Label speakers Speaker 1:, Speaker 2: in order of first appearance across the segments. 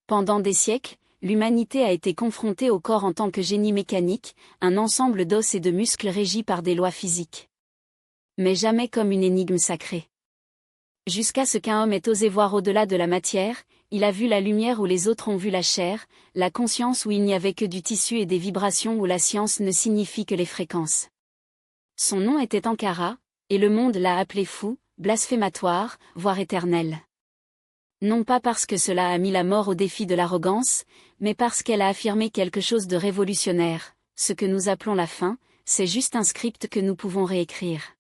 Speaker 1: Pendant des siècles, l'humanité a été confrontée au corps en tant que génie mécanique, un ensemble d'os et de muscles régis par des lois physiques. Mais jamais comme une énigme sacrée. Jusqu'à ce qu'un homme ait osé voir au-delà de la matière, il a vu la lumière où les autres ont vu la chair, la conscience où il n'y avait que du tissu et des vibrations où la science ne signifie que les fréquences. Son nom était Ankara, et le monde l'a appelé fou, blasphématoire, voire éternel. Non pas parce que cela a mis la mort au défi de l'arrogance, mais parce qu'elle a affirmé quelque chose de révolutionnaire, ce que nous appelons la fin, c'est juste un script que nous pouvons réécrire.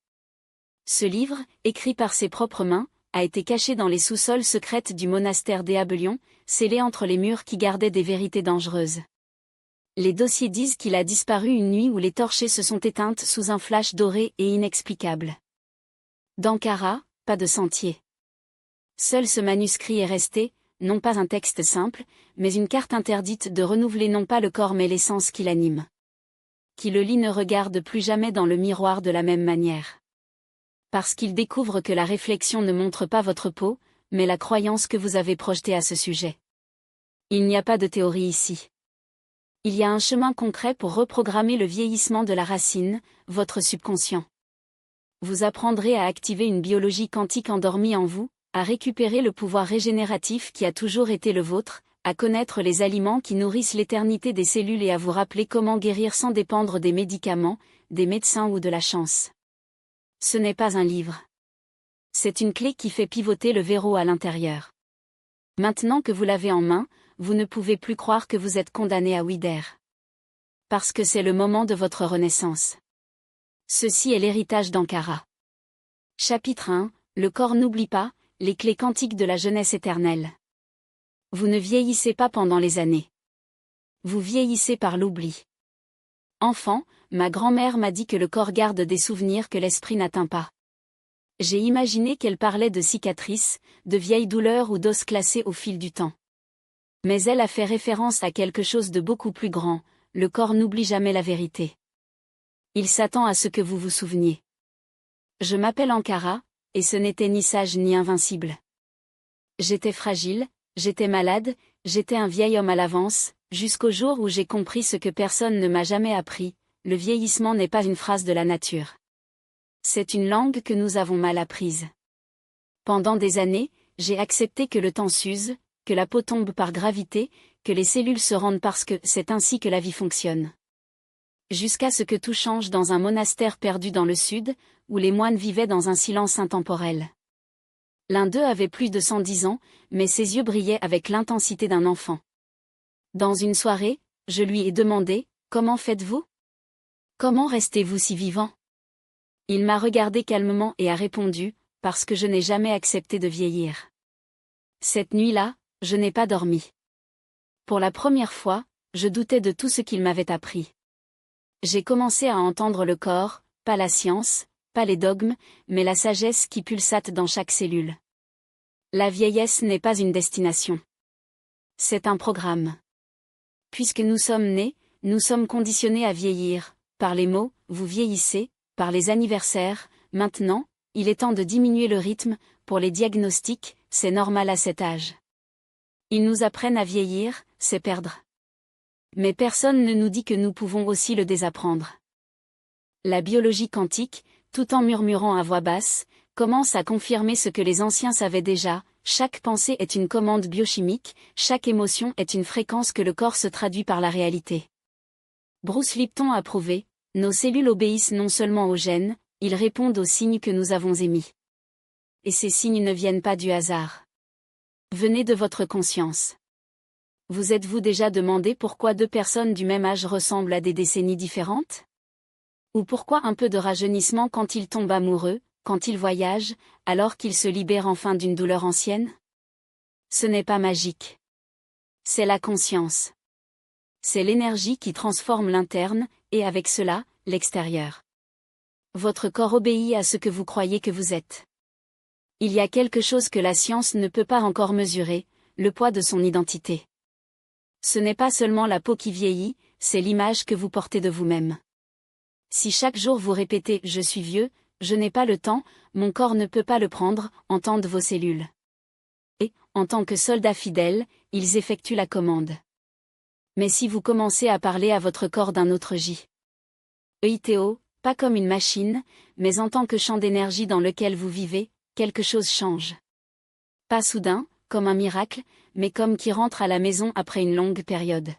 Speaker 1: Ce livre, écrit par ses propres mains, a été caché dans les sous-sols secrètes du monastère d'Éabelion, scellé entre les murs qui gardaient des vérités dangereuses. Les dossiers disent qu'il a disparu une nuit où les torchées se sont éteintes sous un flash doré et inexplicable. D'Ankara, pas de sentier. Seul ce manuscrit est resté, non pas un texte simple, mais une carte interdite de renouveler non pas le corps mais l'essence qui l'anime. Qui le lit ne regarde plus jamais dans le miroir de la même manière. Parce qu'il découvre que la réflexion ne montre pas votre peau, mais la croyance que vous avez projetée à ce sujet. Il n'y a pas de théorie ici. Il y a un chemin concret pour reprogrammer le vieillissement de la racine, votre subconscient. Vous apprendrez à activer une biologie quantique endormie en vous, à récupérer le pouvoir régénératif qui a toujours été le vôtre, à connaître les aliments qui nourrissent l'éternité des cellules et à vous rappeler comment guérir sans dépendre des médicaments, des médecins ou de la chance. Ce n'est pas un livre. C'est une clé qui fait pivoter le verrou à l'intérieur. Maintenant que vous l'avez en main, vous ne pouvez plus croire que vous êtes condamné à ouider. Parce que c'est le moment de votre renaissance. Ceci est l'héritage d'Ankara. Chapitre 1, le corps n'oublie pas, les clés quantiques de la jeunesse éternelle. Vous ne vieillissez pas pendant les années. Vous vieillissez par l'oubli. Enfant, ma grand-mère m'a dit que le corps garde des souvenirs que l'esprit n'atteint pas. J'ai imaginé qu'elle parlait de cicatrices, de vieilles douleurs ou d'os classés au fil du temps. Mais elle a fait référence à quelque chose de beaucoup plus grand, le corps n'oublie jamais la vérité. Il s'attend à ce que vous vous souveniez. Je m'appelle Ankara, et ce n'était ni sage ni invincible. J'étais fragile, j'étais malade, j'étais un vieil homme à l'avance, jusqu'au jour où j'ai compris ce que personne ne m'a jamais appris, le vieillissement n'est pas une phrase de la nature. C'est une langue que nous avons mal apprise. Pendant des années, j'ai accepté que le temps s'use, que la peau tombe par gravité, que les cellules se rendent parce que c'est ainsi que la vie fonctionne. Jusqu'à ce que tout change dans un monastère perdu dans le sud, où les moines vivaient dans un silence intemporel. L'un d'eux avait plus de 110 ans, mais ses yeux brillaient avec l'intensité d'un enfant. Dans une soirée, je lui ai demandé, « Comment faites-vous ? Comment restez-vous si vivant ?» Il m'a regardé calmement et a répondu, « Parce que je n'ai jamais accepté de vieillir. » Cette nuit-là, je n'ai pas dormi. Pour la première fois, je doutais de tout ce qu'il m'avait appris. J'ai commencé à entendre le corps, pas la science, pas les dogmes, mais la sagesse qui pulsate dans chaque cellule. La vieillesse n'est pas une destination. C'est un programme. Puisque nous sommes nés, nous sommes conditionnés à vieillir, par les mots, vous vieillissez, par les anniversaires, maintenant, il est temps de diminuer le rythme, pour les diagnostics, c'est normal à cet âge. Ils nous apprennent à vieillir, c'est perdre. Mais personne ne nous dit que nous pouvons aussi le désapprendre. La biologie quantique, tout en murmurant à voix basse, commence à confirmer ce que les anciens savaient déjà, chaque pensée est une commande biochimique, chaque émotion est une fréquence que le corps se traduit par la réalité. Bruce Lipton a prouvé, nos cellules obéissent non seulement aux gènes, ils répondent aux signes que nous avons émis. Et ces signes ne viennent pas du hasard. Venez de votre conscience. Vous êtes-vous déjà demandé pourquoi deux personnes du même âge ressemblent à des décennies différentes ? Ou pourquoi un peu de rajeunissement quand ils tombent amoureux, quand ils voyagent, alors qu'ils se libèrent enfin d'une douleur ancienne ? Ce n'est pas magique. C'est la conscience. C'est l'énergie qui transforme l'interne, et avec cela, l'extérieur. Votre corps obéit à ce que vous croyez que vous êtes. Il y a quelque chose que la science ne peut pas encore mesurer, le poids de son identité. Ce n'est pas seulement la peau qui vieillit, c'est l'image que vous portez de vous-même. Si chaque jour vous répétez « je suis vieux », « je n'ai pas le temps », mon corps ne peut pas le prendre, entendent vos cellules. Et, en tant que soldats fidèles, ils effectuent la commande. Mais si vous commencez à parler à votre corps d'un autre EITO, pas comme une machine, mais en tant que champ d'énergie dans lequel vous vivez, quelque chose change. Pas soudain, comme un miracle, mais comme qui rentre à la maison après une longue période.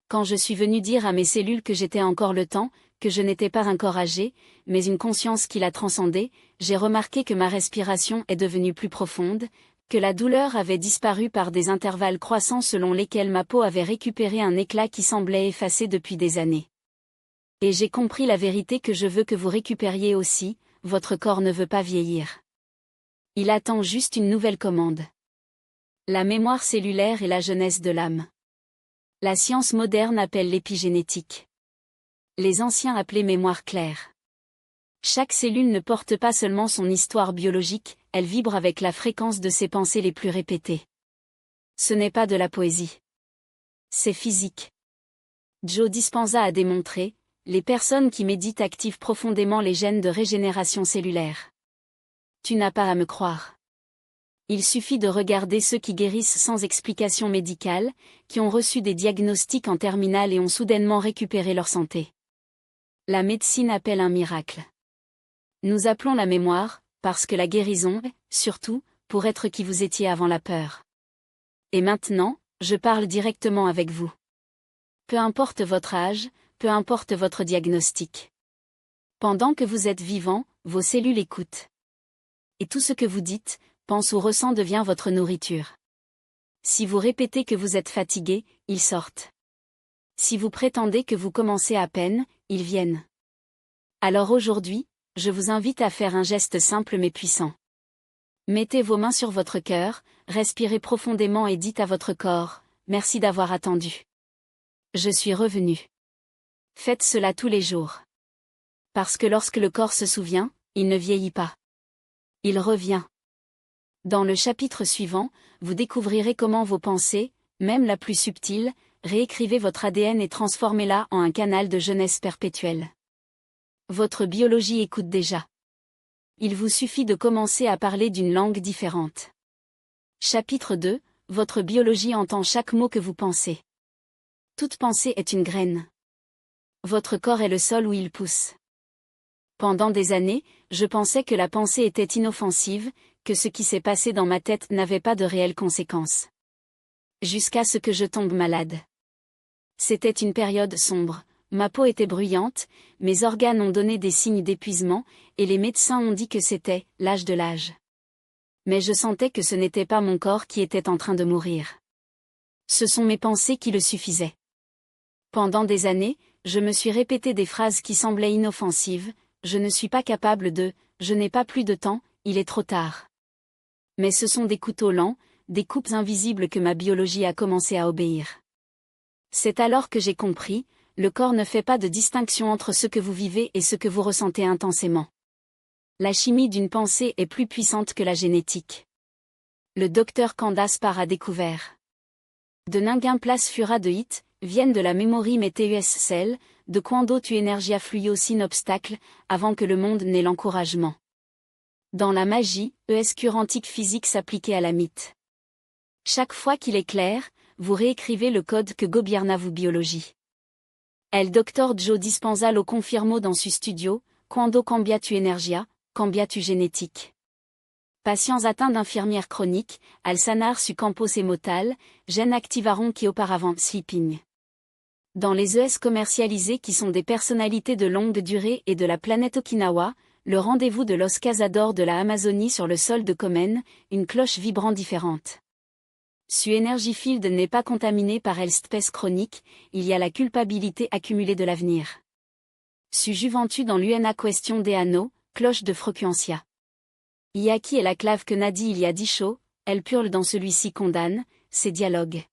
Speaker 1: Quand je suis venu dire à mes cellules que j'étais encore le temps, que je n'étais pas un corps âgé, mais une conscience qui l'a transcendé, j'ai remarqué que ma respiration est devenue plus profonde, que la douleur avait disparu par des intervalles croissants selon lesquels ma peau avait récupéré un éclat qui semblait effacé depuis des années. Et j'ai compris la vérité que je veux que vous récupériez aussi, votre corps ne veut pas vieillir. Il attend juste une nouvelle commande. La mémoire cellulaire et la jeunesse de l'âme. La science moderne appelle l'épigénétique. Les anciens appelaient mémoire claire. Chaque cellule ne porte pas seulement son histoire biologique, elle vibre avec la fréquence de ses pensées les plus répétées. Ce n'est pas de la poésie. C'est physique. Joe Dispenza a démontré, les personnes qui méditent activent profondément les gènes de régénération cellulaire. Tu n'as pas à me croire. Il suffit de regarder ceux qui guérissent sans explication médicale, qui ont reçu des diagnostics en terminale et ont soudainement récupéré leur santé. La médecine appelle un miracle. Nous appelons la mémoire, parce que la guérison est, surtout, pour être qui vous étiez avant la peur. Et maintenant, je parle directement avec vous. Peu importe votre âge, peu importe votre diagnostic. Pendant que vous êtes vivant, vos cellules écoutent. Et tout ce que vous dites, pense ou ressent devient votre nourriture. Si vous répétez que vous êtes fatigué, ils sortent. Si vous prétendez que vous commencez à peine, ils viennent. Alors aujourd'hui, je vous invite à faire un geste simple mais puissant. Mettez vos mains sur votre cœur, respirez profondément et dites à votre corps, merci d'avoir attendu. Je suis revenu. Faites cela tous les jours. Parce que lorsque le corps se souvient, il ne vieillit pas. Il revient. Dans le chapitre suivant, vous découvrirez comment vos pensées, même la plus subtile, réécrivez votre ADN et transformez-la en un canal de jeunesse perpétuelle. Votre biologie écoute déjà. Il vous suffit de commencer à parler d'une langue différente. Chapitre 2, votre biologie entend chaque mot que vous pensez. Toute pensée est une graine. Votre corps est le sol où il pousse. Pendant des années, je pensais que la pensée était inoffensive, que ce qui s'est passé dans ma tête n'avait pas de réelles conséquences. Jusqu'à ce que je tombe malade. C'était une période sombre, ma peau était bruyante, mes organes ont donné des signes d'épuisement, et les médecins ont dit que c'était l'âge de l'âge. Mais je sentais que ce n'était pas mon corps qui était en train de mourir. Ce sont mes pensées qui le suffisaient. Pendant des années, je me suis répété des phrases qui semblaient inoffensives, je ne suis pas capable de, je n'ai pas plus de temps, il est trop tard. Mais ce sont des couteaux lents, des coupes invisibles que ma biologie a commencé à obéir. C'est alors que j'ai compris, le corps ne fait pas de distinction entre ce que vous vivez et ce que vous ressentez intensément. La chimie d'une pensée est plus puissante que la génétique. Le docteur Candace Parr a découvert. De Ningin place Fura de Hit, viennent de la memory Meteus Cell, de Quando tu energia fluyo sin obstacle, avant que le monde n'ait l'encouragement. Dans la magie, curantique physique s'appliquait à la mythe. Chaque fois qu'il est clair, vous réécrivez le code que gobierna vous biologie. El Dr. Joe Dispenza lo confirmó dans su studio, Quando cambiatu energia, cambiatu génétique. Patients atteints d'infirmière chronique, al sanar su campos emotal, gènes activaron qui auparavant sleeping. Dans les commercialisés qui sont des personnalités de longue durée et de la planète Okinawa, le rendez-vous de Los Cazadores de la Amazonie sur le sol de Komen, une cloche vibrant différente. Su Energy Field n'est pas contaminé par el stress chronique, il y a la culpabilité accumulée de l'avenir. Su Juventus dans l'UNA question des anneaux, cloche de Frequencia. Iaki est la clave que Nadi il y a 10 shows, elle purle dans celui-ci condamne, ses dialogues.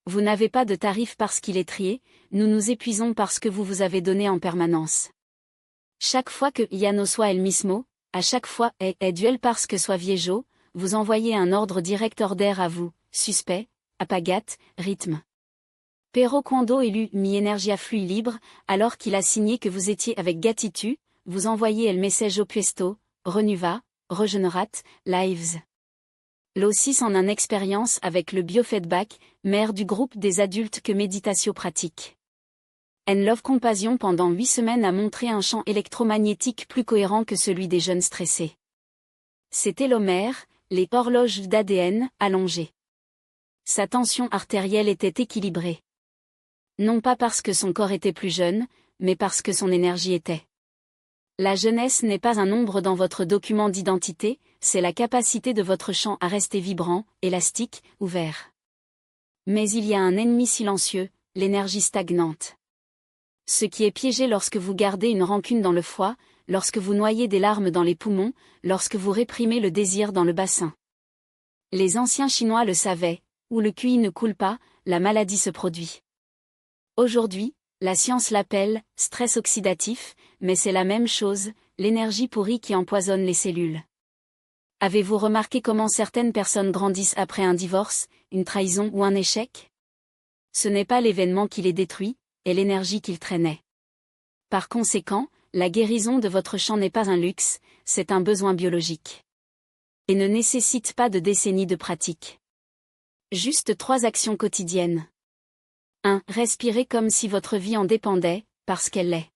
Speaker 1: Vous n'avez pas de tarif parce qu'il est trié, nous nous épuisons parce que vous vous avez donné en permanence. Chaque fois que Yano soit el mismo, à chaque fois est duel parce que soit viejo, vous envoyez un ordre direct order à vous, suspect, apagat, rythme. Pero quando élu mi energia flui libre, alors qu'il a signé que vous étiez avec Gatitu, vous envoyez el message opuesto, renuva, regenerat, lives. L'O6 en une expérience avec le biofeedback, maire du groupe des adultes que Méditatio pratique. And Love Compassion pendant 8 semaines a montré un champ électromagnétique plus cohérent que celui des jeunes stressés. Ses télomères, les horloges d'ADN, allongées. Sa tension artérielle était équilibrée. Non pas parce que son corps était plus jeune, mais parce que son énergie était. La jeunesse n'est pas un nombre dans votre document d'identité, c'est la capacité de votre champ à rester vibrant, élastique, ouvert. Mais il y a un ennemi silencieux, l'énergie stagnante. Ce qui est piégé lorsque vous gardez une rancune dans le foie, lorsque vous noyez des larmes dans les poumons, lorsque vous réprimez le désir dans le bassin. Les anciens Chinois le savaient, où le QI ne coule pas, la maladie se produit. Aujourd'hui, la science l'appelle « stress oxydatif », mais c'est la même chose, l'énergie pourrie qui empoisonne les cellules. Avez-vous remarqué comment certaines personnes grandissent après un divorce, une trahison ou un échec? Ce n'est pas l'événement qui les détruit, et l'énergie qu'ils traînaient. Par conséquent, la guérison de votre champ n'est pas un luxe, c'est un besoin biologique. Et ne nécessite pas de décennies de pratique. Juste 3 actions quotidiennes. 1. Respirez comme si votre vie en dépendait, parce qu'elle l'est.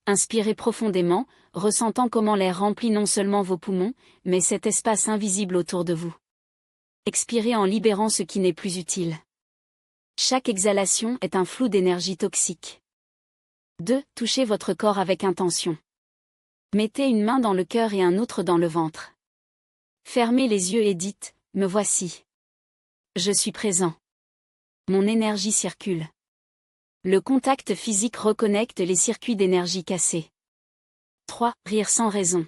Speaker 1: Inspirez profondément, ressentant comment l'air remplit non seulement vos poumons, mais cet espace invisible autour de vous. Expirez en libérant ce qui n'est plus utile. Chaque exhalation est un flou d'énergie toxique. 2. Touchez votre corps avec intention. Mettez une main dans le cœur et un autre dans le ventre. Fermez les yeux et dites « Me voici. Je suis présent. Mon énergie circule. » Le contact physique reconnecte les circuits d'énergie cassés. 3. Rire sans raison.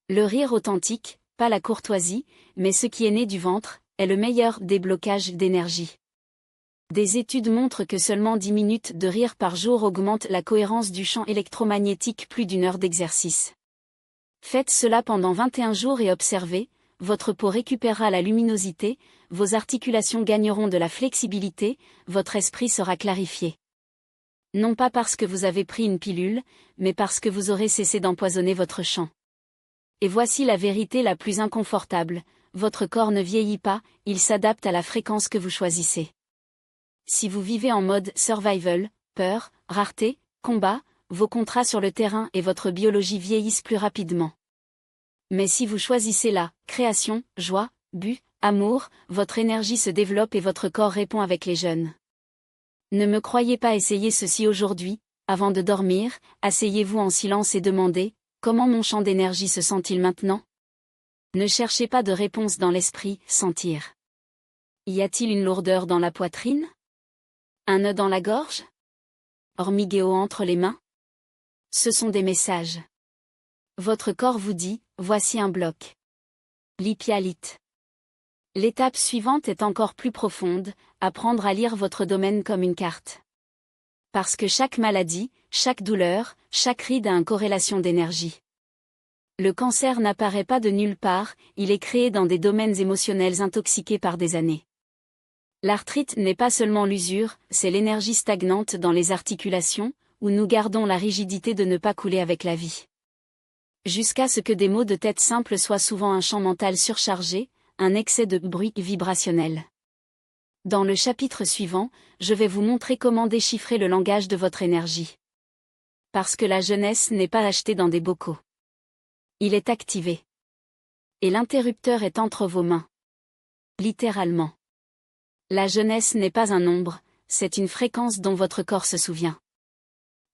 Speaker 1: Le rire authentique, pas la courtoisie, mais ce qui est né du ventre, est le meilleur déblocage d'énergie. Des études montrent que seulement 10 minutes de rire par jour augmentent la cohérence du champ électromagnétique plus d'une heure d'exercice. Faites cela pendant 21 jours et observez, votre peau récupérera la luminosité, vos articulations gagneront de la flexibilité, votre esprit sera clarifié. Non pas parce que vous avez pris une pilule, mais parce que vous aurez cessé d'empoisonner votre champ. Et voici la vérité la plus inconfortable, votre corps ne vieillit pas, il s'adapte à la fréquence que vous choisissez. Si vous vivez en mode survival, peur, rareté, combat, vos contrats sur le terrain et votre biologie vieillissent plus rapidement. Mais si vous choisissez la création, joie, but, amour, votre énergie se développe et votre corps répond avec les jeunes. Ne me croyez pas, essayez ceci aujourd'hui, avant de dormir, asseyez-vous en silence et demandez « Comment mon champ d'énergie se sent-il maintenant ?» Ne cherchez pas de réponse dans l'esprit, sentir. Y a-t-il une lourdeur dans la poitrine? Un nœud dans la gorge? Hormigueo entre les mains? Ce sont des messages. Votre corps vous dit, voici un bloc. L'hypialite. L'étape suivante est encore plus profonde, apprendre à lire votre domaine comme une carte. Parce que chaque maladie, chaque douleur, chaque ride a une corrélation d'énergie. Le cancer n'apparaît pas de nulle part, il est créé dans des domaines émotionnels intoxiqués par des années. L'arthrite n'est pas seulement l'usure, c'est l'énergie stagnante dans les articulations, où nous gardons la rigidité de ne pas couler avec la vie. Jusqu'à ce que des maux de tête simples soient souvent un champ mental surchargé, un excès de bruit vibrationnel. Dans le chapitre suivant, je vais vous montrer comment déchiffrer le langage de votre énergie. Parce que la jeunesse n'est pas achetée dans des bocaux. Il est activé. Et l'interrupteur est entre vos mains. Littéralement. La jeunesse n'est pas un nombre, c'est une fréquence dont votre corps se souvient.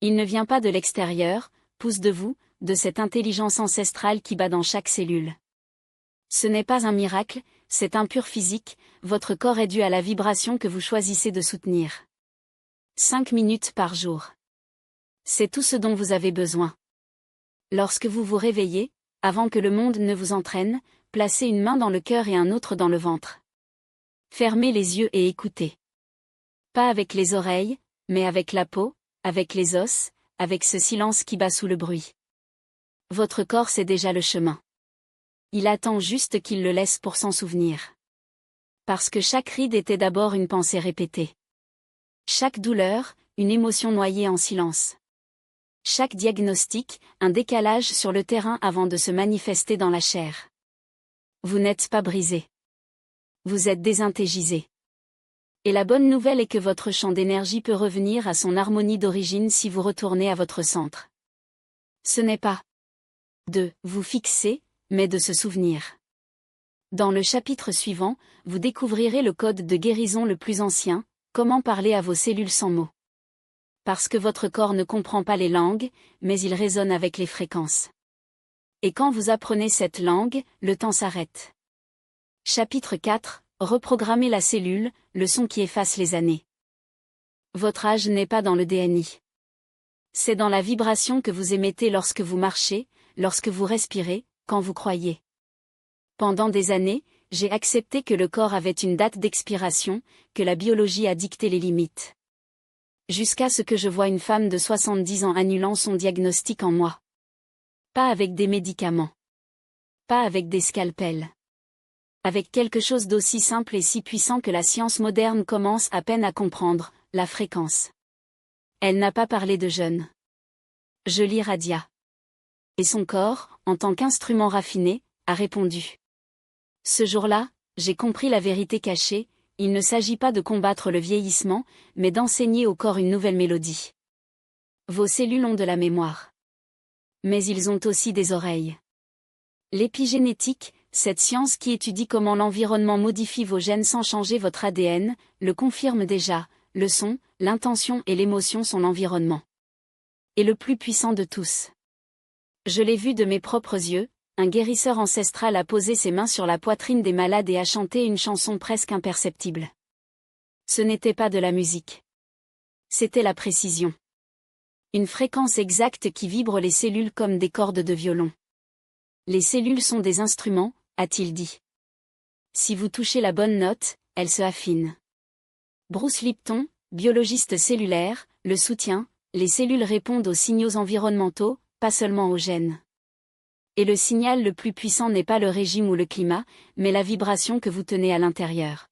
Speaker 1: Il ne vient pas de l'extérieur, pousse de vous, de cette intelligence ancestrale qui bat dans chaque cellule. Ce n'est pas un miracle, c'est un pur physique, votre corps est dû à la vibration que vous choisissez de soutenir. 5 minutes par jour. C'est tout ce dont vous avez besoin. Lorsque vous vous réveillez, avant que le monde ne vous entraîne, placez une main dans le cœur et un autre dans le ventre. Fermez les yeux et écoutez. Pas avec les oreilles, mais avec la peau, avec les os, avec ce silence qui bat sous le bruit. Votre corps sait déjà le chemin. Il attend juste qu'il le laisse pour s'en souvenir. Parce que chaque ride était d'abord une pensée répétée. Chaque douleur, une émotion noyée en silence. Chaque diagnostic, un décalage sur le terrain avant de se manifester dans la chair. Vous n'êtes pas brisé. Vous êtes désintégisé. Et la bonne nouvelle est que votre champ d'énergie peut revenir à son harmonie d'origine si vous retournez à votre centre. Ce n'est pas de vous fixer, mais de se souvenir. Dans le chapitre suivant, vous découvrirez le code de guérison le plus ancien, comment parler à vos cellules sans mots. Parce que votre corps ne comprend pas les langues, mais il résonne avec les fréquences. Et quand vous apprenez cette langue, le temps s'arrête. Chapitre 4, reprogrammer la cellule, le son qui efface les années. Votre âge n'est pas dans le DNI. C'est dans la vibration que vous émettez lorsque vous marchez, lorsque vous respirez, quand vous croyez. Pendant des années, j'ai accepté que le corps avait une date d'expiration, que la biologie a dicté les limites. Jusqu'à ce que je voie une femme de 70 ans annulant son diagnostic en moi. Pas avec des médicaments. Pas avec des scalpels. Avec quelque chose d'aussi simple et si puissant que la science moderne commence à peine à comprendre, la fréquence. Elle n'a pas parlé de jeûne. Je l'irradia. Et son corps, en tant qu'instrument raffiné, a répondu. Ce jour-là, j'ai compris la vérité cachée, il ne s'agit pas de combattre le vieillissement, mais d'enseigner au corps une nouvelle mélodie. Vos cellules ont de la mémoire. Mais ils ont aussi des oreilles. L'épigénétique, cette science qui étudie comment l'environnement modifie vos gènes sans changer votre ADN, le confirme déjà, le son, l'intention et l'émotion sont l'environnement. Et le plus puissant de tous. Je l'ai vu de mes propres yeux, un guérisseur ancestral a posé ses mains sur la poitrine des malades et a chanté une chanson presque imperceptible. Ce n'était pas de la musique. C'était la précision. Une fréquence exacte qui vibre les cellules comme des cordes de violon. Les cellules sont des instruments, a-t-il dit. Si vous touchez la bonne note, elles se affinent. Bruce Lipton, biologiste cellulaire, le soutient, les cellules répondent aux signaux environnementaux, pas seulement aux gènes. Et le signal le plus puissant n'est pas le régime ou le climat, mais la vibration que vous tenez à l'intérieur.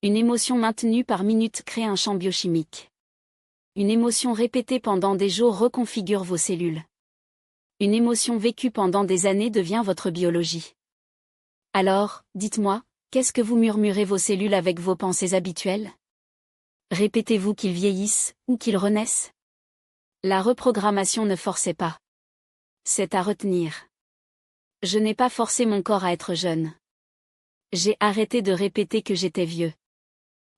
Speaker 1: Une émotion maintenue par minute crée un champ biochimique. Une émotion répétée pendant des jours reconfigure vos cellules. Une émotion vécue pendant des années devient votre biologie. Alors, dites-moi, qu'est-ce que vous murmurez vos cellules avec vos pensées habituelles? Répétez-vous qu'ils vieillissent, ou qu'ils renaissent? La reprogrammation ne forçait pas. C'est à retenir. Je n'ai pas forcé mon corps à être jeune. J'ai arrêté de répéter que j'étais vieux.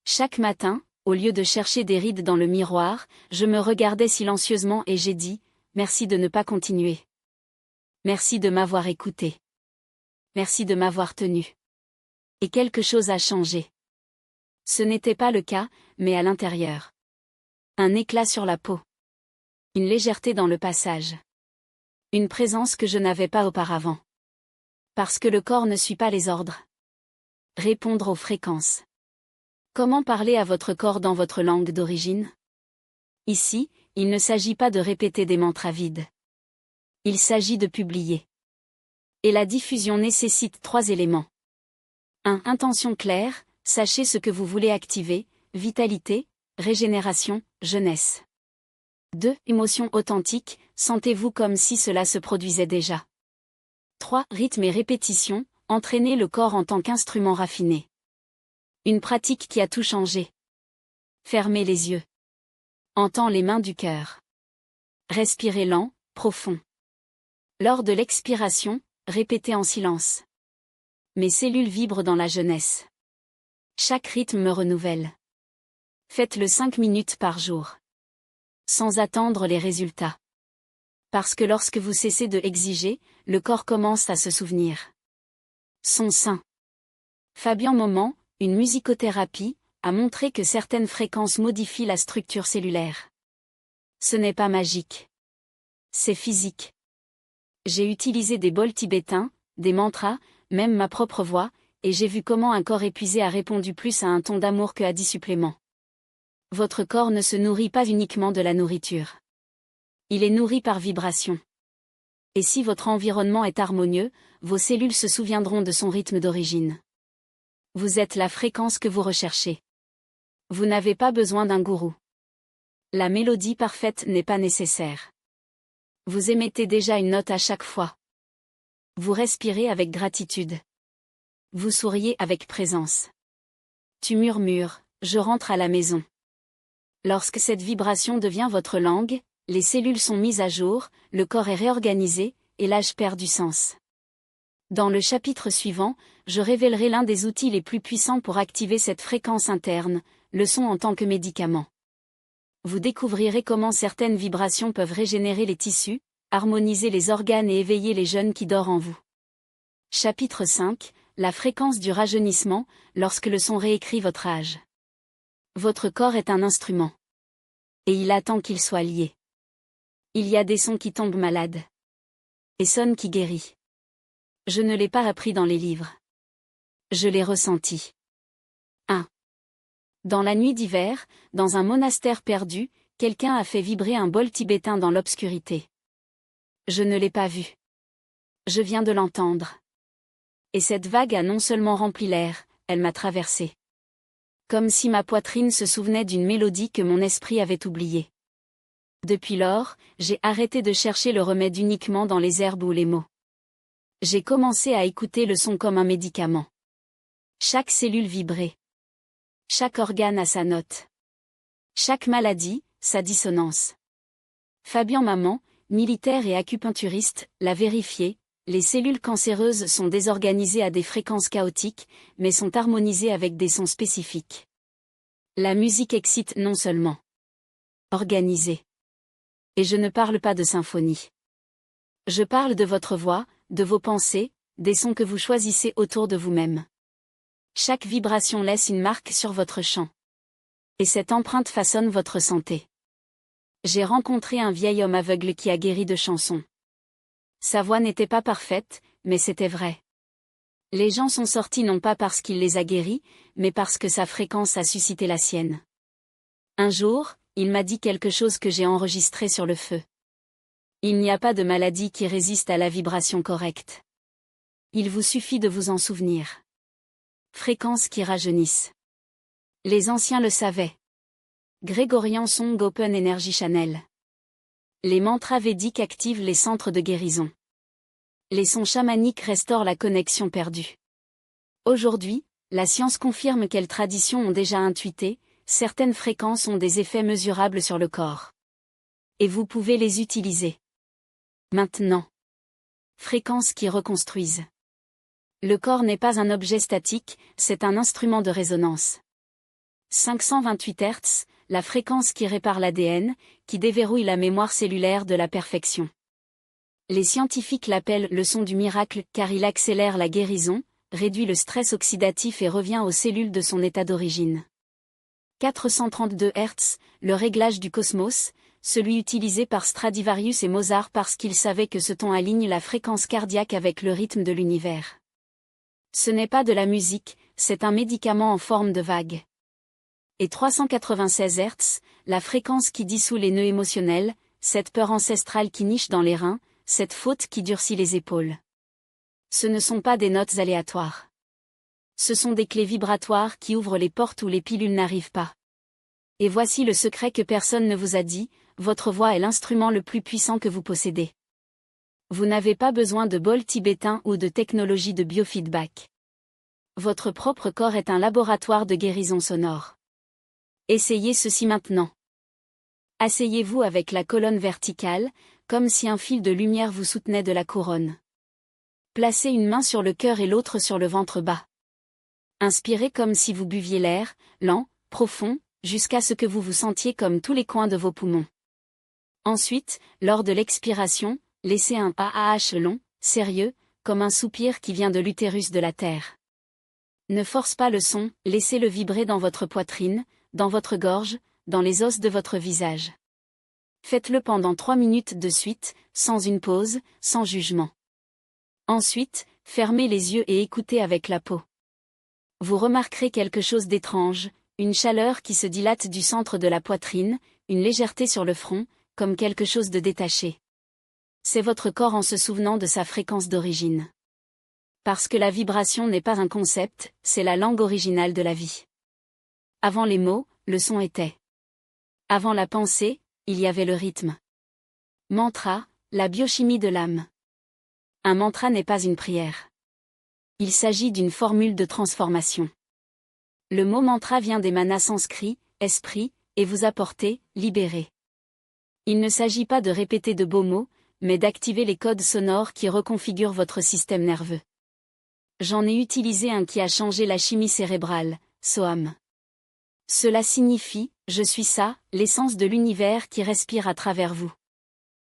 Speaker 1: Chaque matin, au lieu de chercher des rides dans le miroir, je me regardais silencieusement et j'ai dit, merci de ne pas continuer. Merci de m'avoir écouté. Merci de m'avoir tenu. Et quelque chose a changé. Ce n'était pas le cas, mais à l'intérieur. Un éclat sur la peau. Une légèreté dans le passage. Une présence que je n'avais pas auparavant. Parce que le corps ne suit pas les ordres. Répondre aux fréquences. Comment parler à votre corps dans votre langue d'origine? Ici, il ne s'agit pas de répéter des mantras vides. Il s'agit de publier. Et la diffusion nécessite 3 éléments. 1. Intention claire, sachez ce que vous voulez activer, vitalité, régénération, jeunesse. 2. Émotion authentique, sentez-vous comme si cela se produisait déjà. 3. Rythme et répétition, entraînez le corps en tant qu'instrument raffiné. Une pratique qui a tout changé. Fermez les yeux. Entends les mains du cœur. Respirez lent, profond. Lors de l'expiration, répétez en silence. Mes cellules vibrent dans la jeunesse. Chaque rythme me renouvelle. Faites-le 5 minutes par jour. Sans attendre les résultats. Parce que lorsque vous cessez de exiger, le corps commence à se souvenir. Son sein. Fabien Moment, une musicothérapie, a montré que certaines fréquences modifient la structure cellulaire. Ce n'est pas magique. C'est physique. J'ai utilisé des bols tibétains, des mantras, même ma propre voix, et j'ai vu comment un corps épuisé a répondu plus à un ton d'amour que à 10 suppléments. Votre corps ne se nourrit pas uniquement de la nourriture. Il est nourri par vibration. Et si votre environnement est harmonieux, vos cellules se souviendront de son rythme d'origine. Vous êtes la fréquence que vous recherchez. Vous n'avez pas besoin d'un gourou. La mélodie parfaite n'est pas nécessaire. Vous émettez déjà une note à chaque fois. Vous respirez avec gratitude. Vous souriez avec présence. Tu murmures, je rentre à la maison. Lorsque cette vibration devient votre langue, les cellules sont mises à jour, le corps est réorganisé, et l'âge perd du sens. Dans le chapitre suivant, je révélerai l'un des outils les plus puissants pour activer cette fréquence interne, le son en tant que médicament. Vous découvrirez comment certaines vibrations peuvent régénérer les tissus, harmoniser les organes et éveiller les jeunes qui dorment en vous. Chapitre 5, la fréquence du rajeunissement, lorsque le son réécrit votre âge. Votre corps est un instrument. Et il attend qu'il soit lié. Il y a des sons qui tombent malades. Et sons qui guérissent. Je ne l'ai pas appris dans les livres. Je l'ai ressenti. 1. Dans la nuit d'hiver, dans un monastère perdu, quelqu'un a fait vibrer un bol tibétain dans l'obscurité. Je ne l'ai pas vu. Je viens de l'entendre. Et cette vague a non seulement rempli l'air, elle m'a traversé. Comme si ma poitrine se souvenait d'une mélodie que mon esprit avait oubliée. Depuis lors, j'ai arrêté de chercher le remède uniquement dans les herbes ou les mots. J'ai commencé à écouter le son comme un médicament. Chaque cellule vibrait. Chaque organe a sa note. Chaque maladie, sa dissonance. Fabian Maman, militaire et acupuncturiste, l'a vérifié, les cellules cancéreuses sont désorganisées à des fréquences chaotiques, mais sont harmonisées avec des sons spécifiques. La musique excite non seulement. Organisée. Et je ne parle pas de symphonie. Je parle de votre voix, de vos pensées, des sons que vous choisissez autour de vous-même. Chaque vibration laisse une marque sur votre champ. Et cette empreinte façonne votre santé. J'ai rencontré un vieil homme aveugle qui a guéri de chansons. Sa voix n'était pas parfaite, mais c'était vrai. Les gens sont sortis non pas parce qu'il les a guéris, mais parce que sa fréquence a suscité la sienne. Un jour, il m'a dit quelque chose que j'ai enregistré sur le feu. Il n'y a pas de maladie qui résiste à la vibration correcte. Il vous suffit de vous en souvenir. Fréquences qui rajeunissent. Les anciens le savaient. Grégorian Song Open Energy Channel. Les mantras védiques activent les centres de guérison. Les sons chamaniques restaurent la connexion perdue. Aujourd'hui, la science confirme quelles traditions ont déjà intuité, certaines fréquences ont des effets mesurables sur le corps. Et vous pouvez les utiliser. Maintenant. Fréquences qui reconstruisent. Le corps n'est pas un objet statique, c'est un instrument de résonance. 528 Hz, la fréquence qui répare l'ADN, qui déverrouille la mémoire cellulaire de la perfection. Les scientifiques l'appellent le son du miracle car il accélère la guérison, réduit le stress oxydatif et revient aux cellules de son état d'origine. 432 Hz, le réglage du cosmos, celui utilisé par Stradivarius et Mozart parce qu'ils savaient que ce ton aligne la fréquence cardiaque avec le rythme de l'univers. Ce n'est pas de la musique, c'est un médicament en forme de vague. Et 396 Hz, la fréquence qui dissout les nœuds émotionnels, cette peur ancestrale qui niche dans les reins, cette faute qui durcit les épaules. Ce ne sont pas des notes aléatoires. Ce sont des clés vibratoires qui ouvrent les portes où les pilules n'arrivent pas. Et voici le secret que personne ne vous a dit, votre voix est l'instrument le plus puissant que vous possédez. Vous n'avez pas besoin de bol tibétain ou de technologie de biofeedback. Votre propre corps est un laboratoire de guérison sonore. Essayez ceci maintenant. Asseyez-vous avec la colonne verticale, comme si un fil de lumière vous soutenait de la couronne. Placez une main sur le cœur et l'autre sur le ventre bas. Inspirez comme si vous buviez l'air, lent, profond, jusqu'à ce que vous vous sentiez comme tous les coins de vos poumons. Ensuite, lors de l'expiration, laissez un AAH long, sérieux, comme un soupir qui vient de l'utérus de la terre. Ne force pas le son, laissez-le vibrer dans votre poitrine, dans votre gorge, dans les os de votre visage. Faites-le pendant 3 minutes de suite, sans une pause, sans jugement. Ensuite, fermez les yeux et écoutez avec la peau. Vous remarquerez quelque chose d'étrange, une chaleur qui se dilate du centre de la poitrine, une légèreté sur le front, comme quelque chose de détaché. C'est votre corps en se souvenant de sa fréquence d'origine. Parce que la vibration n'est pas un concept, c'est la langue originale de la vie. Avant les mots, le son était. Avant la pensée, il y avait le rythme. Mantra, la biochimie de l'âme. Un mantra n'est pas une prière. Il s'agit d'une formule de transformation. Le mot mantra vient des manas sanscrits, esprit, et vous apporter, libérer. Il ne s'agit pas de répéter de beaux mots, mais d'activer les codes sonores qui reconfigurent votre système nerveux. J'en ai utilisé un qui a changé la chimie cérébrale, Soham. Cela signifie, je suis ça, l'essence de l'univers qui respire à travers vous.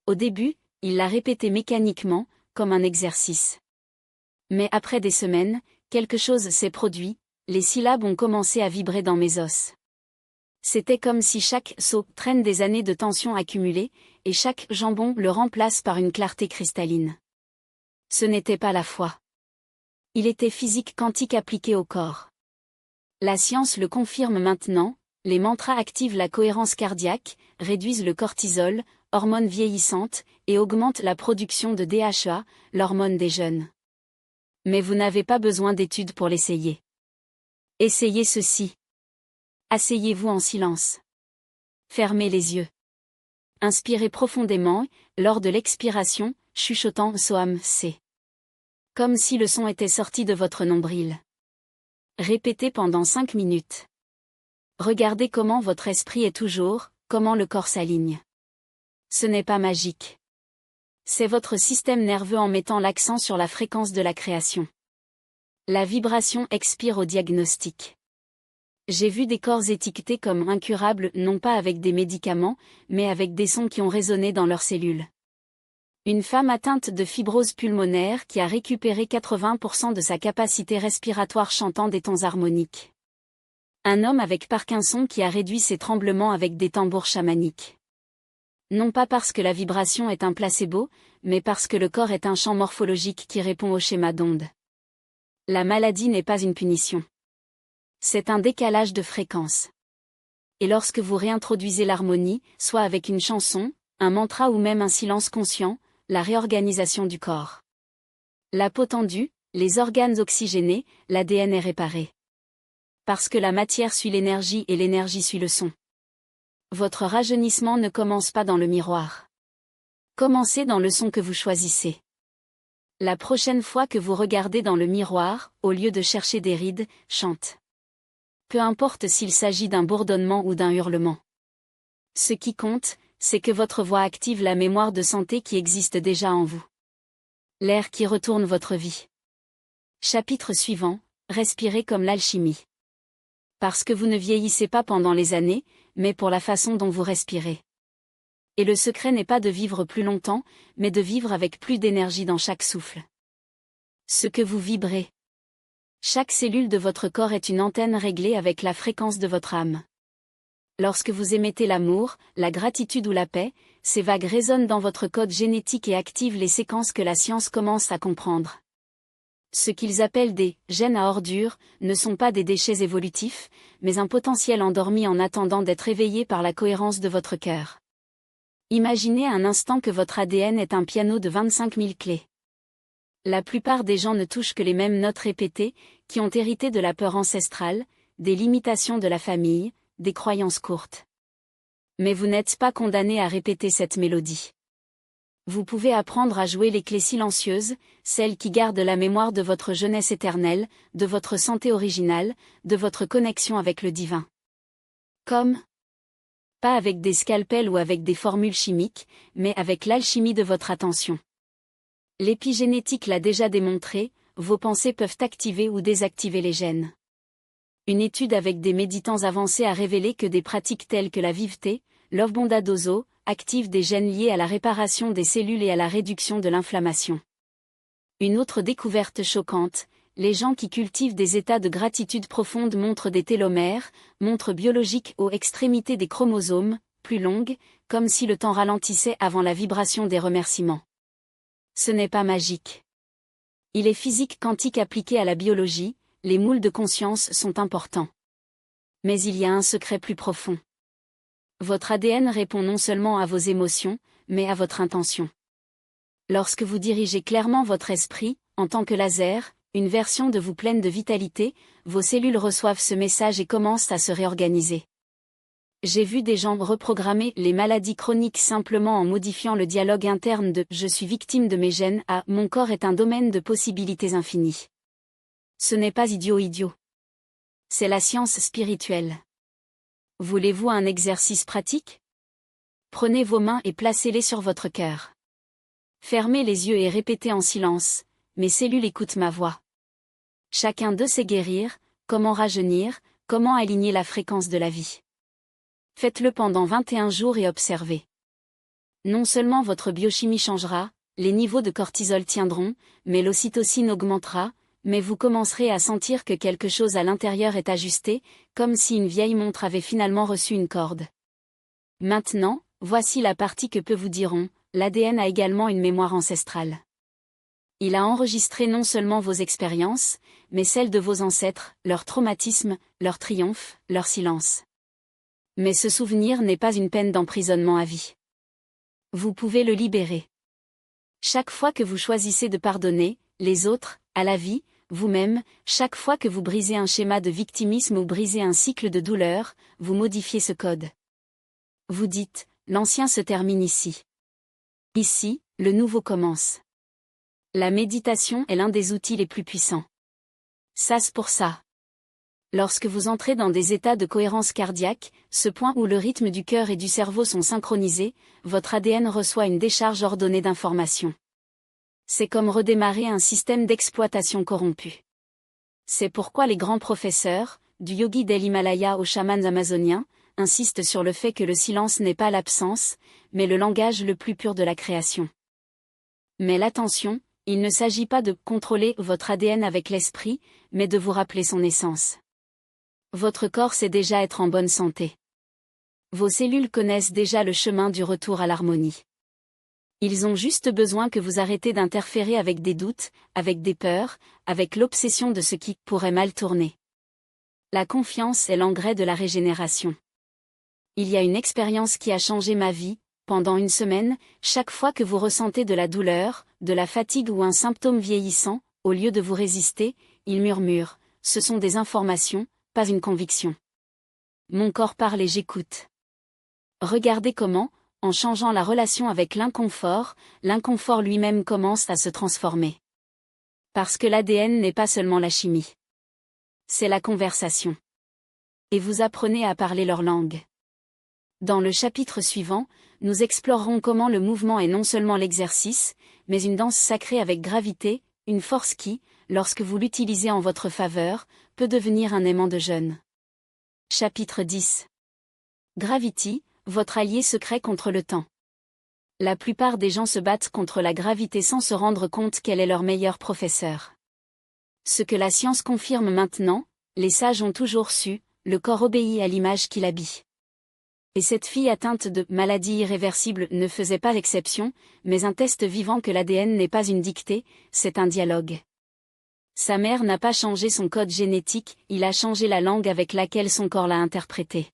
Speaker 1: Au début, il l'a répété mécaniquement, comme un exercice. Mais après des semaines, quelque chose s'est produit, les syllabes ont commencé à vibrer dans mes os. C'était comme si chaque saut traîne des années de tension accumulée, et chaque jambon le remplace par une clarté cristalline. Ce n'était pas la foi. Il était physique quantique appliqué au corps. La science le confirme maintenant, les mantras activent la cohérence cardiaque, réduisent le cortisol, hormone vieillissante, et augmentent la production de DHEA, l'hormone des jeunes. Mais vous n'avez pas besoin d'études pour l'essayer. Essayez ceci. Asseyez-vous en silence. Fermez les yeux. Inspirez profondément, lors de l'expiration, chuchotant Soham C. Comme si le son était sorti de votre nombril. Répétez pendant 5 minutes. Regardez comment votre esprit est toujours, comment le corps s'aligne. Ce n'est pas magique. C'est votre système nerveux en mettant l'accent sur la fréquence de la création. La vibration expire au diagnostic. J'ai vu des corps étiquetés comme incurables non pas avec des médicaments, mais avec des sons qui ont résonné dans leurs cellules. Une femme atteinte de fibrose pulmonaire qui a récupéré 80% de sa capacité respiratoire chantant des tons harmoniques. Un homme avec Parkinson qui a réduit ses tremblements avec des tambours chamaniques. Non pas parce que la vibration est un placebo, mais parce que le corps est un champ morphologique qui répond au schéma d'onde. La maladie n'est pas une punition. C'est un décalage de fréquence. Et lorsque vous réintroduisez l'harmonie, soit avec une chanson, un mantra ou même un silence conscient, la réorganisation du corps. La peau tendue, les organes oxygénés, l'ADN est réparé. Parce que la matière suit l'énergie et l'énergie suit le son. Votre rajeunissement ne commence pas dans le miroir. Commencez dans le son que vous choisissez. La prochaine fois que vous regardez dans le miroir, au lieu de chercher des rides, chante. Peu importe s'il s'agit d'un bourdonnement ou d'un hurlement. Ce qui compte, c'est que votre voix active la mémoire de santé qui existe déjà en vous. L'air qui retourne votre vie. Chapitre suivant, respirez comme l'alchimie. Parce que vous ne vieillissez pas pendant les années, mais pour la façon dont vous respirez. Et le secret n'est pas de vivre plus longtemps, mais de vivre avec plus d'énergie dans chaque souffle. Ce que vous vibrez. Chaque cellule de votre corps est une antenne réglée avec la fréquence de votre âme. Lorsque vous émettez l'amour, la gratitude ou la paix, ces vagues résonnent dans votre code génétique et activent les séquences que la science commence à comprendre. Ce qu'ils appellent des « gènes à ordures » ne sont pas des déchets évolutifs, mais un potentiel endormi en attendant d'être éveillé par la cohérence de votre cœur. Imaginez un instant que votre ADN est un piano de 25 000 clés. La plupart des gens ne touchent que les mêmes notes répétées, qui ont hérité de la peur ancestrale, des limitations de la famille, des croyances courtes. Mais vous n'êtes pas condamné à répéter cette mélodie. Vous pouvez apprendre à jouer les clés silencieuses, celles qui gardent la mémoire de votre jeunesse éternelle, de votre santé originale, de votre connexion avec le divin. Comme pas avec des scalpels ou avec des formules chimiques, mais avec l'alchimie de votre attention. L'épigénétique l'a déjà démontré, vos pensées peuvent activer ou désactiver les gènes. Une étude avec des méditants avancés a révélé que des pratiques telles que la viveté, l'ovbondadoso, activent des gènes liés à la réparation des cellules et à la réduction de l'inflammation. Une autre découverte choquante, les gens qui cultivent des états de gratitude profonde montrent des télomères, montres biologiques aux extrémités des chromosomes, plus longues, comme si le temps ralentissait avant la vibration des remerciements. Ce n'est pas magique. Il est physique quantique appliqué à la biologie, les moules de conscience sont importants. Mais il y a un secret plus profond. Votre ADN répond non seulement à vos émotions, mais à votre intention. Lorsque vous dirigez clairement votre esprit, en tant que laser, une version de vous pleine de vitalité, vos cellules reçoivent ce message et commencent à se réorganiser. J'ai vu des gens reprogrammer les maladies chroniques simplement en modifiant le dialogue interne de « je suis victime de mes gènes » à « mon corps est un domaine de possibilités infinies ». Ce n'est pas idiot. C'est la science spirituelle. Voulez-vous un exercice pratique? Prenez vos mains et placez-les sur votre cœur. Fermez les yeux et répétez en silence, mes cellules écoutent ma voix. Chacun d'eux sait guérir, comment rajeunir, comment aligner la fréquence de la vie. Faites-le pendant 21 jours et observez. Non seulement votre biochimie changera, les niveaux de cortisol tiendront, mais l'ocytocine augmentera, mais vous commencerez à sentir que quelque chose à l'intérieur est ajusté, comme si une vieille montre avait finalement reçu une corde. Maintenant, voici la partie que peu vous diront, l'ADN a également une mémoire ancestrale. Il a enregistré non seulement vos expériences, mais celles de vos ancêtres, leurs traumatismes, leurs triomphes, leurs silences. Mais ce souvenir n'est pas une peine d'emprisonnement à vie. Vous pouvez le libérer. Chaque fois que vous choisissez de pardonner, les autres, à la vie, vous-même, chaque fois que vous brisez un schéma de victimisme ou brisez un cycle de douleur, vous modifiez ce code. Vous dites, l'ancien se termine ici. Ici, le nouveau commence. La méditation est l'un des outils les plus puissants. Sas pour ça. Lorsque vous entrez dans des états de cohérence cardiaque, ce point où le rythme du cœur et du cerveau sont synchronisés, votre ADN reçoit une décharge ordonnée d'informations. C'est comme redémarrer un système d'exploitation corrompu. C'est pourquoi les grands professeurs, du yogi de l'Himalaya aux chamans amazoniens, insistent sur le fait que le silence n'est pas l'absence, mais le langage le plus pur de la création. Mais l'attention, il ne s'agit pas de contrôler votre ADN avec l'esprit, mais de vous rappeler son essence. Votre corps sait déjà être en bonne santé. Vos cellules connaissent déjà le chemin du retour à l'harmonie. Ils ont juste besoin que vous arrêtez d'interférer avec des doutes, avec des peurs, avec l'obsession de ce qui pourrait mal tourner. La confiance est l'engrais de la régénération. Il y a une expérience qui a changé ma vie. Pendant une semaine, chaque fois que vous ressentez de la douleur, de la fatigue ou un symptôme vieillissant, au lieu de vous résister, il murmure, ce sont des informations, pas une conviction. Mon corps parle et j'écoute. Regardez comment, en changeant la relation avec l'inconfort lui-même commence à se transformer. Parce que l'ADN n'est pas seulement la chimie. C'est la conversation. Et vous apprenez à parler leur langue. Dans le chapitre suivant, nous explorerons comment le mouvement est non seulement l'exercice, mais une danse sacrée avec gravité, une force qui, lorsque vous l'utilisez en votre faveur, peut devenir un aimant de jeûne. Chapitre 10. Gravity, votre allié secret contre le temps. La plupart des gens se battent contre la gravité sans se rendre compte qu'elle est leur meilleur professeur. Ce que la science confirme maintenant, les sages ont toujours su, le corps obéit à l'image qu'il habille. Et cette fille atteinte de maladie irréversible ne faisait pas exception, mais un test vivant que l'ADN n'est pas une dictée, c'est un dialogue. Sa mère n'a pas changé son code génétique, il a changé la langue avec laquelle son corps l'a interprété.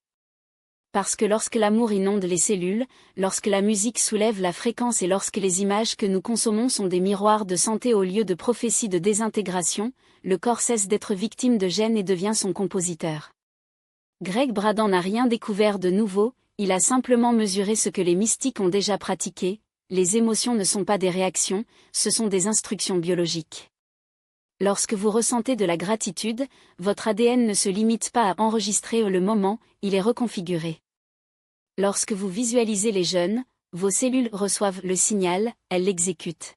Speaker 1: Parce que lorsque l'amour inonde les cellules, lorsque la musique soulève la fréquence et lorsque les images que nous consommons sont des miroirs de santé au lieu de prophéties de désintégration, le corps cesse d'être victime de gènes et devient son compositeur. Greg Braden n'a rien découvert de nouveau, il a simplement mesuré ce que les mystiques ont déjà pratiqué, les émotions ne sont pas des réactions, ce sont des instructions biologiques. Lorsque vous ressentez de la gratitude, votre ADN ne se limite pas à enregistrer le moment, il est reconfiguré. Lorsque vous visualisez les jeûnes, vos cellules reçoivent le signal, elles l'exécutent.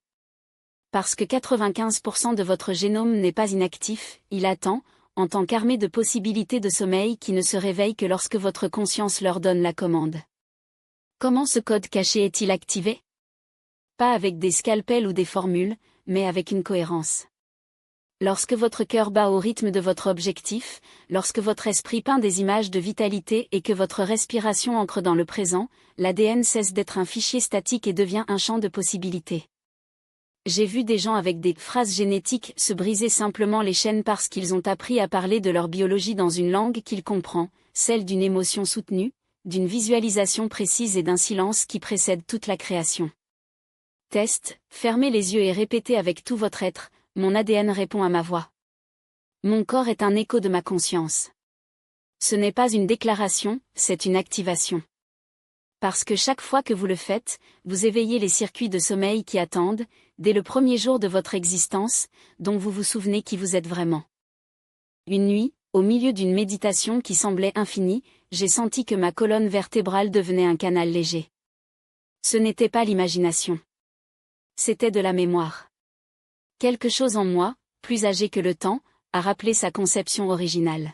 Speaker 1: Parce que 95% de votre génome n'est pas inactif, il attend, en tant qu'armée de possibilités de sommeil qui ne se réveillent que lorsque votre conscience leur donne la commande. Comment ce code caché est-il activé? Pas avec des scalpels ou des formules, mais avec une cohérence. Lorsque votre cœur bat au rythme de votre objectif, lorsque votre esprit peint des images de vitalité et que votre respiration ancre dans le présent, l'ADN cesse d'être un fichier statique et devient un champ de possibilités. J'ai vu des gens avec des phrases génétiques se briser simplement les chaînes parce qu'ils ont appris à parler de leur biologie dans une langue qu'ils comprennent, celle d'une émotion soutenue, d'une visualisation précise et d'un silence qui précède toute la création. Test, fermez les yeux et répétez avec tout votre être, mon ADN répond à ma voix. Mon corps est un écho de ma conscience. Ce n'est pas une déclaration, c'est une activation. Parce que chaque fois que vous le faites, vous éveillez les circuits de sommeil qui attendent, dès le premier jour de votre existence, dont vous vous souvenez qui vous êtes vraiment. Une nuit, au milieu d'une méditation qui semblait infinie, j'ai senti que ma colonne vertébrale devenait un canal léger. Ce n'était pas l'imagination. C'était de la mémoire. Quelque chose en moi, plus âgé que le temps, a rappelé sa conception originale.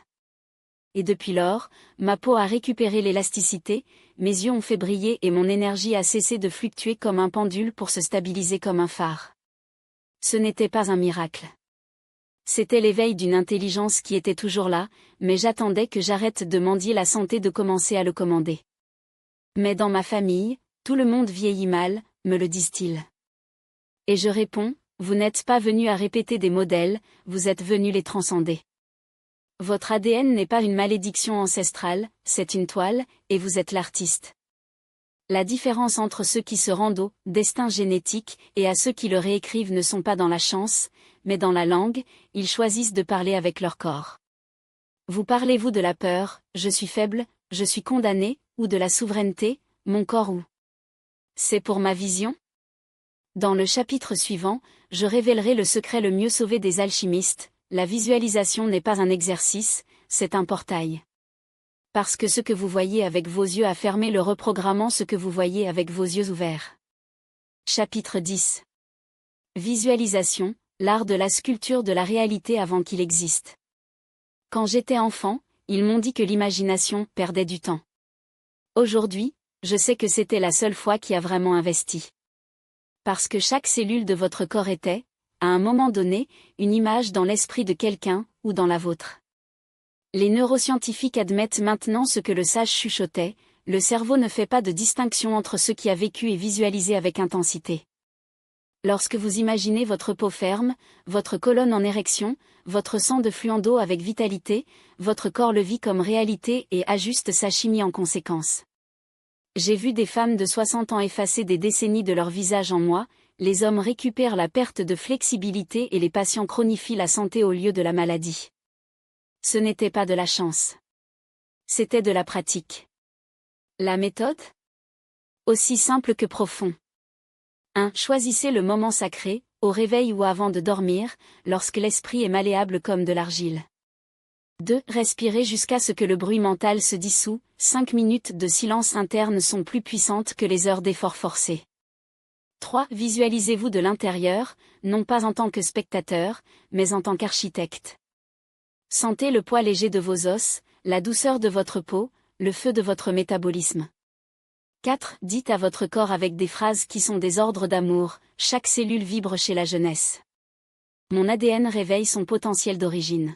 Speaker 1: Et depuis lors, ma peau a récupéré l'élasticité, mes yeux ont fait briller et mon énergie a cessé de fluctuer comme un pendule pour se stabiliser comme un phare. Ce n'était pas un miracle. C'était l'éveil d'une intelligence qui était toujours là, mais j'attendais que j'arrête de mendier la santé de commencer à le commander. Mais dans ma famille, tout le monde vieillit mal, me le disent-ils. Et je réponds, vous n'êtes pas venu à répéter des modèles, vous êtes venu les transcender. Votre ADN n'est pas une malédiction ancestrale, c'est une toile, et vous êtes l'artiste. La différence entre ceux qui se rendent au destin génétique et à ceux qui le réécrivent ne sont pas dans la chance, mais dans la langue, ils choisissent de parler avec leur corps. Vous parlez-vous de la peur, je suis faible, je suis condamné, ou de la souveraineté, mon corps ou c'est pour ma vision? Dans le chapitre suivant, je révélerai le secret le mieux sauvé des alchimistes, la visualisation n'est pas un exercice, c'est un portail. Parce que ce que vous voyez avec vos yeux a fermé le reprogrammant ce que vous voyez avec vos yeux ouverts. Chapitre 10. Visualisation, l'art de la sculpture de la réalité avant qu'il existe. Quand j'étais enfant, ils m'ont dit que l'imagination perdait du temps. Aujourd'hui, je sais que c'était la seule fois qui a vraiment investi. Parce que chaque cellule de votre corps était, à un moment donné, une image dans l'esprit de quelqu'un, ou dans la vôtre. Les neuroscientifiques admettent maintenant ce que le sage chuchotait, le cerveau ne fait pas de distinction entre ce qui a vécu et visualisé avec intensité. Lorsque vous imaginez votre peau ferme, votre colonne en érection, votre sang de fluant d'eau avec vitalité, votre corps le vit comme réalité et ajuste sa chimie en conséquence. J'ai vu des femmes de 60 ans effacer des décennies de leur visage en moi, les hommes récupèrent la perte de flexibilité et les patients chronifient la santé au lieu de la maladie. Ce n'était pas de la chance. C'était de la pratique. La méthode? Aussi simple que profond. 1. Choisissez le moment sacré, au réveil ou avant de dormir, lorsque l'esprit est malléable comme de l'argile. 2. Respirez jusqu'à ce que le bruit mental se dissout, 5 minutes de silence interne sont plus puissantes que les heures d'effort forcé. 3. Visualisez-vous de l'intérieur, non pas en tant que spectateur, mais en tant qu'architecte. Sentez le poids léger de vos os, la douceur de votre peau, le feu de votre métabolisme. 4. Dites à votre corps avec des phrases qui sont des ordres d'amour, chaque cellule vibre chez la jeunesse. Mon ADN réveille son potentiel d'origine.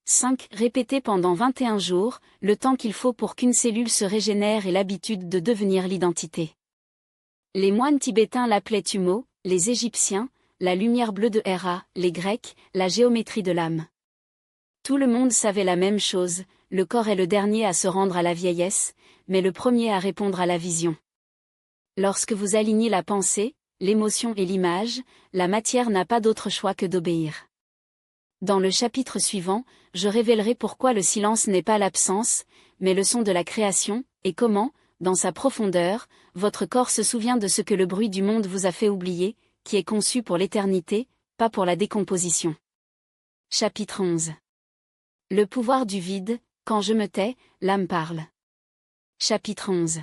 Speaker 1: 5. Répétez pendant 21 jours, le temps qu'il faut pour qu'une cellule se régénère et l'habitude de devenir l'identité. Les moines tibétains l'appelaient Tumo, les Égyptiens, la lumière bleue de Héra, les Grecs, la géométrie de l'âme. Tout le monde savait la même chose, le corps est le dernier à se rendre à la vieillesse, mais le premier à répondre à la vision. Lorsque vous alignez la pensée, l'émotion et l'image, la matière n'a pas d'autre choix que d'obéir. Dans le chapitre suivant, je révélerai pourquoi le silence n'est pas l'absence, mais le son de la création, et comment, dans sa profondeur, votre corps se souvient de ce que le bruit du monde vous a fait oublier, qui est conçu pour l'éternité, pas pour la décomposition. Chapitre 11. Le pouvoir du vide, quand je me tais, l'âme parle. Chapitre 11.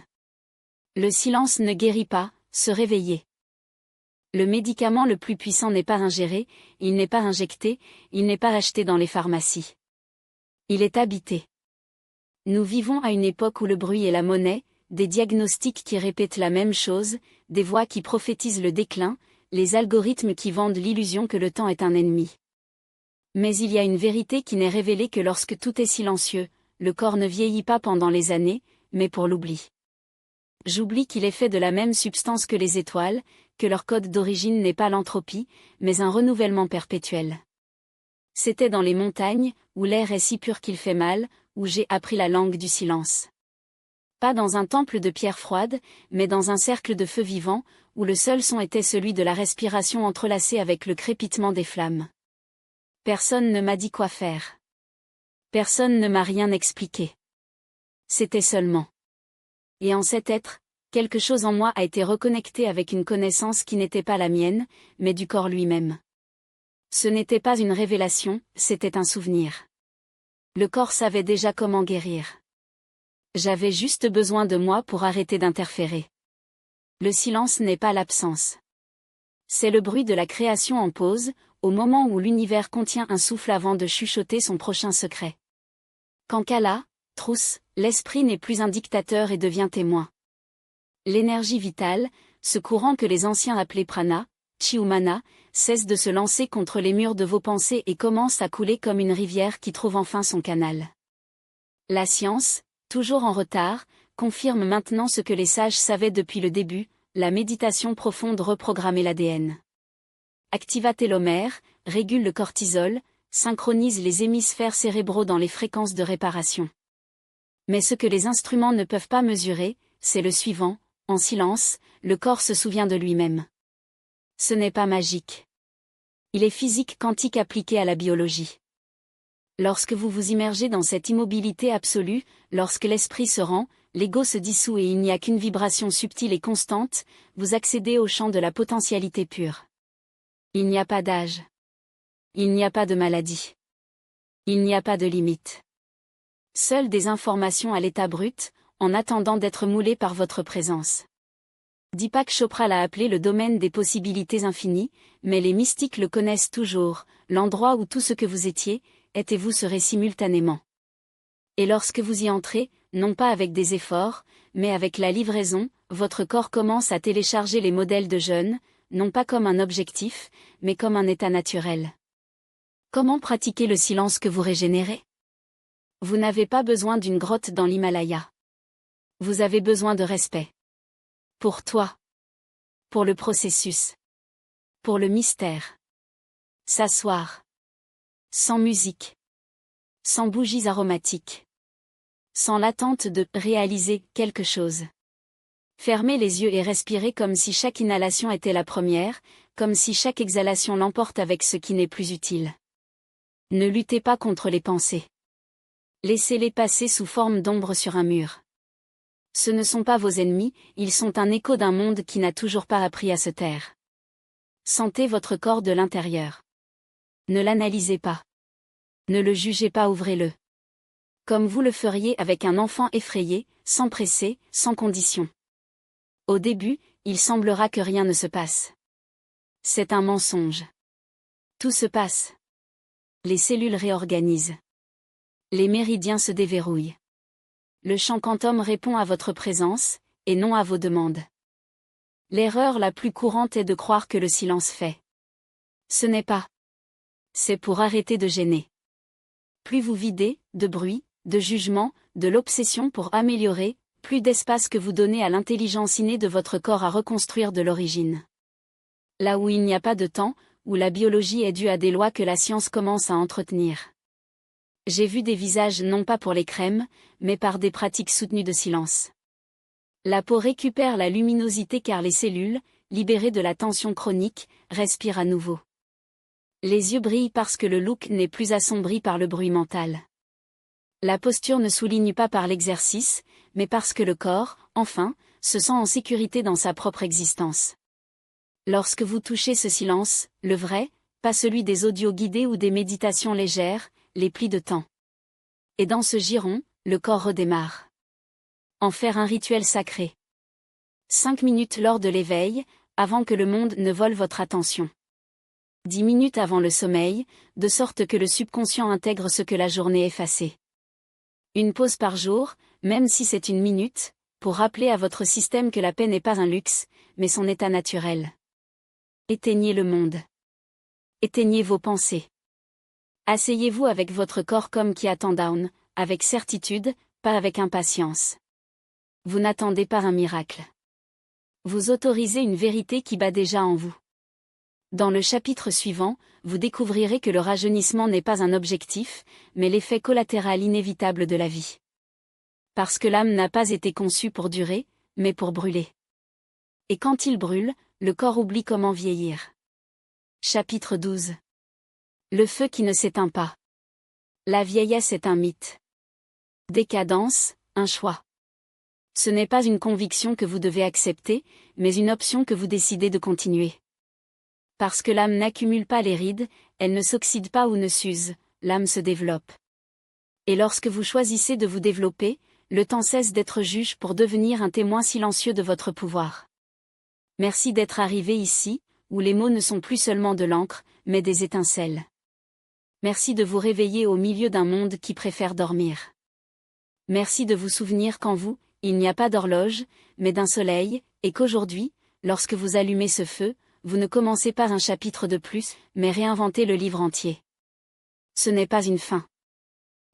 Speaker 1: Le silence ne guérit pas, se réveiller. Le médicament le plus puissant n'est pas ingéré, il n'est pas injecté, il n'est pas acheté dans les pharmacies. Il est habité. Nous vivons à une époque où le bruit est la monnaie, des diagnostics qui répètent la même chose, des voix qui prophétisent le déclin, les algorithmes qui vendent l'illusion que le temps est un ennemi. Mais il y a une vérité qui n'est révélée que lorsque tout est silencieux, le corps ne vieillit pas pendant les années, mais pour l'oubli. J'oublie qu'il est fait de la même substance que les étoiles, que leur code d'origine n'est pas l'entropie, mais un renouvellement perpétuel. C'était dans les montagnes, où l'air est si pur qu'il fait mal, où j'ai appris la langue du silence. Pas dans un temple de pierre froide, mais dans un cercle de feu vivant, où le seul son était celui de la respiration entrelacée avec le crépitement des flammes. Personne ne m'a dit quoi faire. Personne ne m'a rien expliqué. C'était seulement. Et en cet être, quelque chose en moi a été reconnecté avec une connaissance qui n'était pas la mienne, mais du corps lui-même. Ce n'était pas une révélation, c'était un souvenir. Le corps savait déjà comment guérir. J'avais juste besoin de moi pour arrêter d'interférer. Le silence n'est pas l'absence. C'est le bruit de la création en pause, au moment où l'univers contient un souffle avant de chuchoter son prochain secret. Quand Kala, trousse, l'esprit n'est plus un dictateur et devient témoin. L'énergie vitale, ce courant que les anciens appelaient prana, chi ou mana, cesse de se lancer contre les murs de vos pensées et commence à couler comme une rivière qui trouve enfin son canal. La science, toujours en retard, confirme maintenant ce que les sages savaient depuis le début, la méditation profonde reprogramme l'ADN. Activa télomère, régule le cortisol, synchronise les hémisphères cérébraux dans les fréquences de réparation. Mais ce que les instruments ne peuvent pas mesurer, c'est le suivant, en silence, le corps se souvient de lui-même. Ce n'est pas magique. Il est physique quantique appliqué à la biologie. Lorsque vous vous immergez dans cette immobilité absolue, lorsque l'esprit se rend, l'ego se dissout et il n'y a qu'une vibration subtile et constante, vous accédez au champ de la potentialité pure. Il n'y a pas d'âge. Il n'y a pas de maladie. Il n'y a pas de limite. Seules des informations à l'état brut, en attendant d'être moulées par votre présence. Deepak Chopra l'a appelé le domaine des possibilités infinies, mais les mystiques le connaissent toujours, l'endroit où tout ce que vous étiez, êtes et vous serez simultanément. Et lorsque vous y entrez, non pas avec des efforts, mais avec la livraison, votre corps commence à télécharger les modèles de jeûne, non pas comme un objectif, mais comme un état naturel. Comment pratiquer le silence que vous régénérez? Vous n'avez pas besoin d'une grotte dans l'Himalaya. Vous avez besoin de respect. Pour toi. Pour le processus. Pour le mystère. S'asseoir. Sans musique. Sans bougies aromatiques. Sans l'attente de réaliser quelque chose. Fermez les yeux et respirez comme si chaque inhalation était la première, comme si chaque exhalation l'emporte avec ce qui n'est plus utile. Ne luttez pas contre les pensées. Laissez-les passer sous forme d'ombre sur un mur. Ce ne sont pas vos ennemis, ils sont un écho d'un monde qui n'a toujours pas appris à se taire. Sentez votre corps de l'intérieur. Ne l'analysez pas. Ne le jugez pas, ouvrez-le. Comme vous le feriez avec un enfant effrayé, sans presser, sans condition. Au début, il semblera que rien ne se passe. C'est un mensonge. Tout se passe. Les cellules réorganisent. Les méridiens se déverrouillent. Le chant quantum répond à votre présence, et non à vos demandes. L'erreur la plus courante est de croire que le silence fait. Ce n'est pas. C'est pour arrêter de gêner. Plus vous videz, de bruit, de jugement, de l'obsession pour améliorer, plus d'espace que vous donnez à l'intelligence innée de votre corps à reconstruire de l'origine. Là où il n'y a pas de temps, où la biologie est due à des lois que la science commence à entretenir. J'ai vu des visages non pas pour les crèmes, mais par des pratiques soutenues de silence. La peau récupère la luminosité car les cellules, libérées de la tension chronique, respirent à nouveau. Les yeux brillent parce que le look n'est plus assombri par le bruit mental. La posture ne souligne pas par l'exercice, mais parce que le corps, enfin, se sent en sécurité dans sa propre existence. Lorsque vous touchez ce silence, le vrai, pas celui des audios guidés ou des méditations légères, les plis de temps. Et dans ce giron, le corps redémarre. En faire un rituel sacré. 5 minutes lors de l'éveil, avant que le monde ne vole votre attention. 10 minutes avant le sommeil, de sorte que le subconscient intègre ce que la journée effacée. Une pause par jour, même si c'est une minute, pour rappeler à votre système que la paix n'est pas un luxe, mais son état naturel. Éteignez le monde. Éteignez vos pensées. Asseyez-vous avec votre corps comme qui attend down, avec certitude, pas avec impatience. Vous n'attendez pas un miracle. Vous autorisez une vérité qui bat déjà en vous. Dans le chapitre suivant, vous découvrirez que le rajeunissement n'est pas un objectif, mais l'effet collatéral inévitable de la vie. Parce que l'âme n'a pas été conçue pour durer, mais pour brûler. Et quand il brûle, le corps oublie comment vieillir. Chapitre 12. Le feu qui ne s'éteint pas. La vieillesse est un mythe. Décadence, un choix. Ce n'est pas une conviction que vous devez accepter, mais une option que vous décidez de continuer. Parce que l'âme n'accumule pas les rides, elle ne s'oxyde pas ou ne s'use, l'âme se développe. Et lorsque vous choisissez de vous développer, le temps cesse d'être juge pour devenir un témoin silencieux de votre pouvoir. Merci d'être arrivé ici, où les mots ne sont plus seulement de l'encre, mais des étincelles. Merci de vous réveiller au milieu d'un monde qui préfère dormir. Merci de vous souvenir qu'en vous, il n'y a pas d'horloge, mais d'un soleil, et qu'aujourd'hui, lorsque vous allumez ce feu, vous ne commencez pas un chapitre de plus, mais réinventez le livre entier. Ce n'est pas une fin.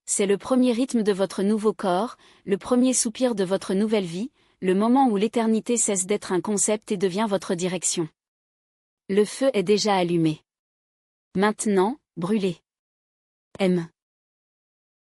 Speaker 1: C'est le premier rythme de votre nouveau corps, le premier soupir de votre nouvelle vie, le moment où l'éternité cesse d'être un concept et devient votre direction. Le feu est déjà allumé. Maintenant, brûlez. M.